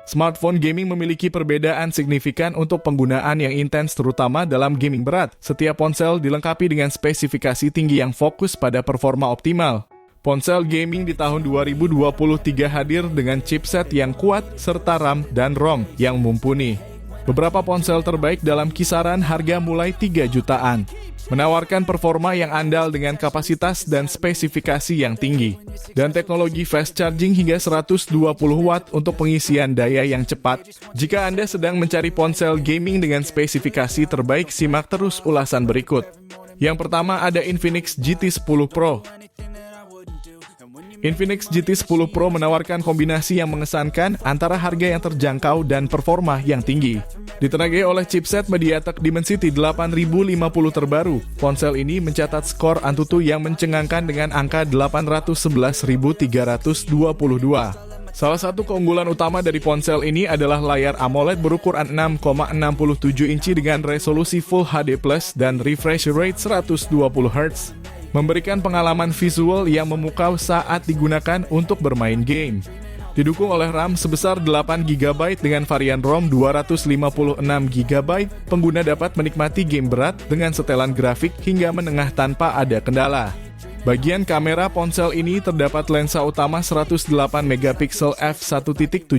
Smartphone gaming memiliki perbedaan signifikan untuk penggunaan yang intens terutama dalam gaming berat. Setiap ponsel dilengkapi dengan spesifikasi tinggi yang fokus pada performa optimal. Ponsel gaming di tahun 2023 hadir dengan chipset yang kuat serta RAM dan ROM yang mumpuni. Beberapa ponsel terbaik dalam kisaran harga mulai 3 jutaan. Menawarkan performa yang andal dengan kapasitas dan spesifikasi yang tinggi. Dan teknologi fast charging hingga 120 watt untuk pengisian daya yang cepat. Jika Anda sedang mencari ponsel gaming dengan spesifikasi terbaik, simak terus ulasan berikut. Yang pertama ada Infinix GT10 Pro. Infinix GT10 Pro menawarkan kombinasi yang mengesankan antara harga yang terjangkau dan performa yang tinggi. Ditenagai oleh chipset MediaTek Dimensity 8050 terbaru, ponsel ini mencatat skor Antutu yang mencengangkan dengan angka 811.322. Salah satu keunggulan utama dari ponsel ini adalah layar AMOLED berukuran 6,67 inci dengan resolusi Full HD+ dan refresh rate 120 Hz. Memberikan pengalaman visual yang memukau saat digunakan untuk bermain game. Didukung oleh RAM sebesar 8 GB dengan varian ROM 256 GB, pengguna dapat menikmati game berat dengan setelan grafik hingga menengah tanpa ada kendala. Bagian kamera ponsel ini terdapat lensa utama 108 MP f1.75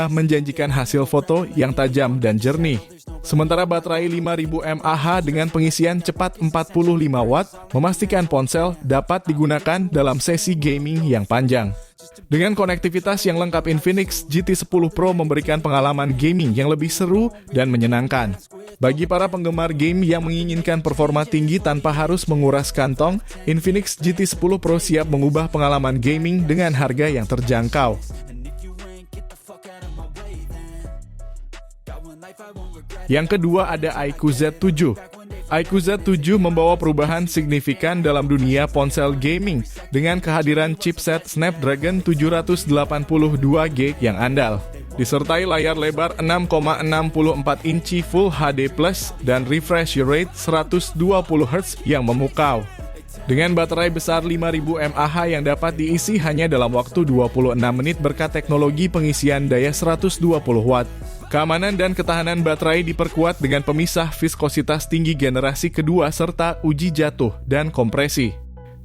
menjanjikan hasil foto yang tajam dan jernih. Sementara baterai 5000 mAh dengan pengisian cepat 45 watt memastikan ponsel dapat digunakan dalam sesi gaming yang panjang. Dengan konektivitas yang lengkap, Infinix GT10 Pro memberikan pengalaman gaming yang lebih seru dan menyenangkan. Bagi para penggemar game yang menginginkan performa tinggi tanpa harus menguras kantong, Infinix GT10 Pro siap mengubah pengalaman gaming dengan harga yang terjangkau. Yang kedua ada iQOO Z7. iQOO Z7 membawa perubahan signifikan dalam dunia ponsel gaming dengan kehadiran chipset Snapdragon 782G yang andal. Disertai layar lebar 6,64 inci Full HD+, dan refresh rate 120 Hz yang memukau. Dengan baterai besar 5000 mAh yang dapat diisi hanya dalam waktu 26 menit berkat teknologi pengisian daya 120 watt. Keamanan dan ketahanan baterai diperkuat dengan pemisah viskositas tinggi generasi kedua serta uji jatuh dan kompresi.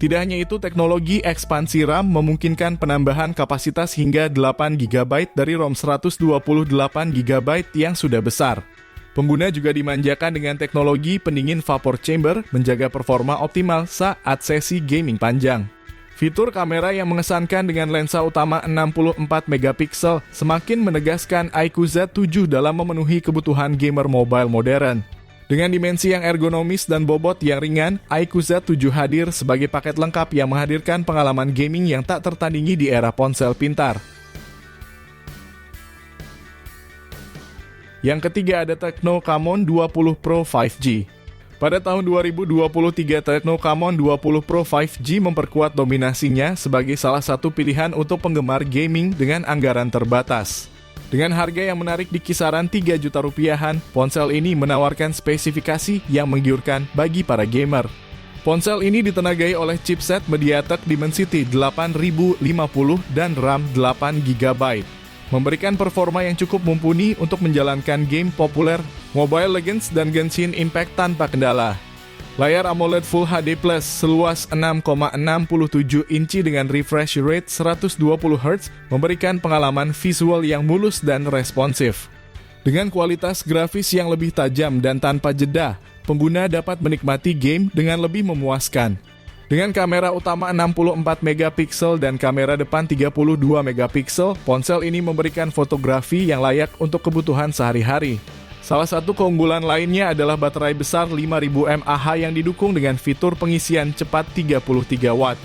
Tidak hanya itu, teknologi ekspansi RAM memungkinkan penambahan kapasitas hingga 8 GB dari ROM 128 GB yang sudah besar. Pengguna juga dimanjakan dengan teknologi pendingin vapor chamber menjaga performa optimal saat sesi gaming panjang. Fitur kamera yang mengesankan dengan lensa utama 64 MP semakin menegaskan iQOO Z7 dalam memenuhi kebutuhan gamer mobile modern. Dengan dimensi yang ergonomis dan bobot yang ringan, iQOO Z7 hadir sebagai paket lengkap yang menghadirkan pengalaman gaming yang tak tertandingi di era ponsel pintar. Yang ketiga ada Tecno Camon 20 Pro 5G. Pada tahun 2023, Tecno Camon 20 Pro 5G memperkuat dominasinya sebagai salah satu pilihan untuk penggemar gaming dengan anggaran terbatas. Dengan harga yang menarik di kisaran 3 juta rupiahan, ponsel ini menawarkan spesifikasi yang menggiurkan bagi para gamer. Ponsel ini ditenagai oleh chipset MediaTek Dimensity 8050 dan RAM 8 GB. Memberikan performa yang cukup mumpuni untuk menjalankan game populer Mobile Legends dan Genshin Impact tanpa kendala. Layar AMOLED Full HD+ seluas 6,67 inci dengan refresh rate 120 Hz memberikan pengalaman visual yang mulus dan responsif. Dengan kualitas grafis yang lebih tajam dan tanpa jeda, pengguna dapat menikmati game dengan lebih memuaskan. Dengan kamera utama 64 MP dan kamera depan 32 MP, ponsel ini memberikan fotografi yang layak untuk kebutuhan sehari-hari. Salah satu keunggulan lainnya adalah baterai besar 5000 mAh yang didukung dengan fitur pengisian cepat 33 watt.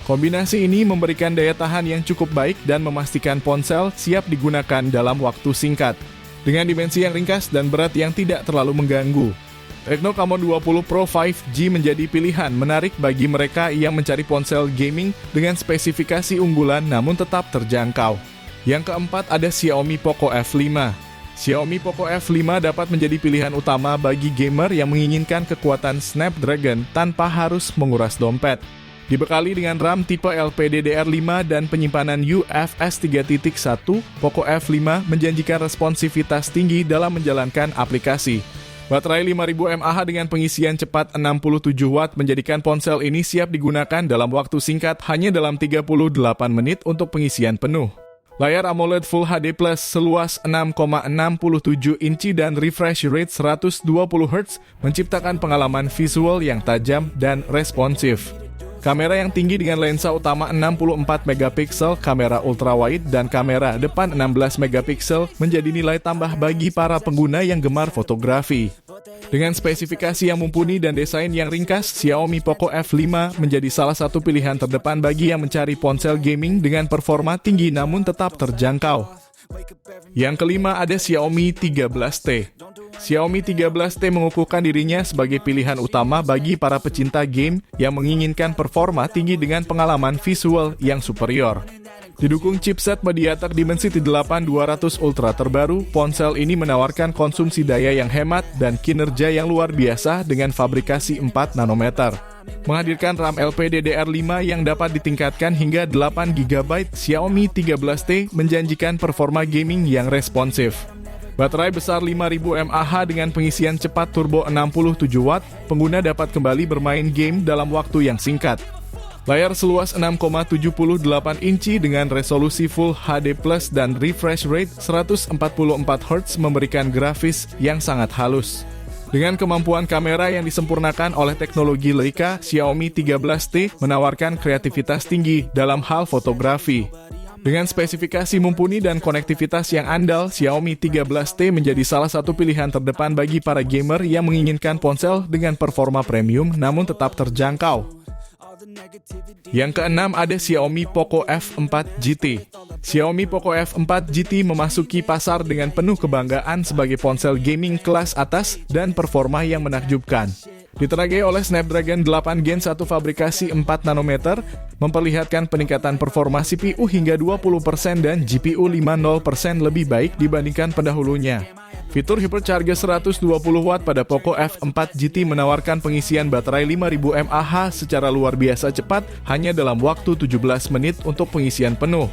Kombinasi ini memberikan daya tahan yang cukup baik dan memastikan ponsel siap digunakan dalam waktu singkat. Dengan dimensi yang ringkas dan berat yang tidak terlalu mengganggu, Tecno Camon 20 Pro 5G menjadi pilihan menarik bagi mereka yang mencari ponsel gaming dengan spesifikasi unggulan namun tetap terjangkau. Yang keempat ada Xiaomi Poco F5. Xiaomi Poco F5 dapat menjadi pilihan utama bagi gamer yang menginginkan kekuatan Snapdragon tanpa harus menguras dompet. Dibekali dengan RAM tipe LPDDR5 dan penyimpanan UFS 3.1, Poco F5 menjanjikan responsivitas tinggi dalam menjalankan aplikasi. Baterai 5000 mAh dengan pengisian cepat 67 Watt menjadikan ponsel ini siap digunakan dalam waktu singkat hanya dalam 38 menit untuk pengisian penuh. Layar AMOLED Full HD Plus seluas 6,67 inci dan refresh rate 120 Hz menciptakan pengalaman visual yang tajam dan responsif. Kamera yang tinggi dengan lensa utama 64 megapiksel, kamera ultrawide, dan kamera depan 16 megapiksel menjadi nilai tambah bagi para pengguna yang gemar fotografi. Dengan spesifikasi yang mumpuni dan desain yang ringkas, Xiaomi Poco F5 menjadi salah satu pilihan terdepan bagi yang mencari ponsel gaming dengan performa tinggi namun tetap terjangkau. Yang kelima ada Xiaomi 13T. Xiaomi 13T mengukuhkan dirinya sebagai pilihan utama bagi para pecinta game yang menginginkan performa tinggi dengan pengalaman visual yang superior. Didukung chipset MediaTek Dimensity 8200 Ultra terbaru, ponsel ini menawarkan konsumsi daya yang hemat dan kinerja yang luar biasa dengan fabrikasi 4 nanometer. Menghadirkan RAM LPDDR5 yang dapat ditingkatkan hingga 8 GB, Xiaomi 13T menjanjikan performa gaming yang responsif. Baterai besar 5000 mAh dengan pengisian cepat turbo 67 Watt, pengguna dapat kembali bermain game dalam waktu yang singkat. Layar seluas 6,78 inci dengan resolusi Full HD Plus dan refresh rate 144 Hz memberikan grafis yang sangat halus. Dengan kemampuan kamera yang disempurnakan oleh teknologi Leica, Xiaomi 13T menawarkan kreativitas tinggi dalam hal fotografi. Dengan spesifikasi mumpuni dan konektivitas yang andal, Xiaomi 13T menjadi salah satu pilihan terdepan bagi para gamer yang menginginkan ponsel dengan performa premium namun tetap terjangkau. Yang keenam ada Xiaomi Poco F4 GT. Xiaomi Poco F4 GT memasuki pasar dengan penuh kebanggaan sebagai ponsel gaming kelas atas dan performa yang menakjubkan. Ditenagai oleh Snapdragon 8 Gen 1 fabrikasi 4 nanometer, memperlihatkan peningkatan performa CPU hingga 20% dan GPU 50% lebih baik dibandingkan pendahulunya. Fitur Hypercharger 120 Watt pada Poco F4 GT menawarkan pengisian baterai 5000 mAh secara luar biasa cepat hanya dalam waktu 17 menit untuk pengisian penuh.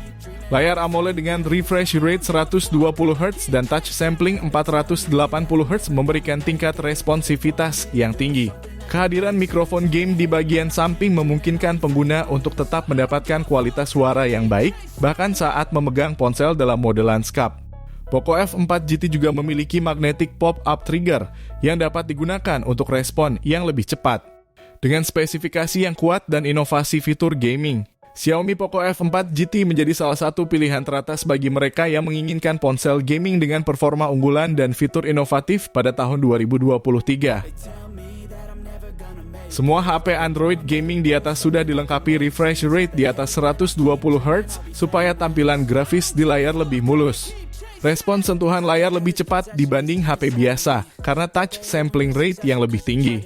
Layar AMOLED dengan refresh rate 120 Hz dan touch sampling 480 Hz memberikan tingkat responsivitas yang tinggi. Kehadiran mikrofon game di bagian samping memungkinkan pengguna untuk tetap mendapatkan kualitas suara yang baik, bahkan saat memegang ponsel dalam mode landscape. Poco F4 GT juga memiliki magnetic pop-up trigger yang dapat digunakan untuk respon yang lebih cepat. Dengan spesifikasi yang kuat dan inovasi fitur gaming, Xiaomi Poco F4 GT menjadi salah satu pilihan teratas bagi mereka yang menginginkan ponsel gaming dengan performa unggulan dan fitur inovatif pada tahun 2023. Semua HP Android gaming di atas sudah dilengkapi refresh rate di atas 120 Hz supaya tampilan grafis di layar lebih mulus. Respons sentuhan layar lebih cepat dibanding HP biasa karena touch sampling rate yang lebih tinggi.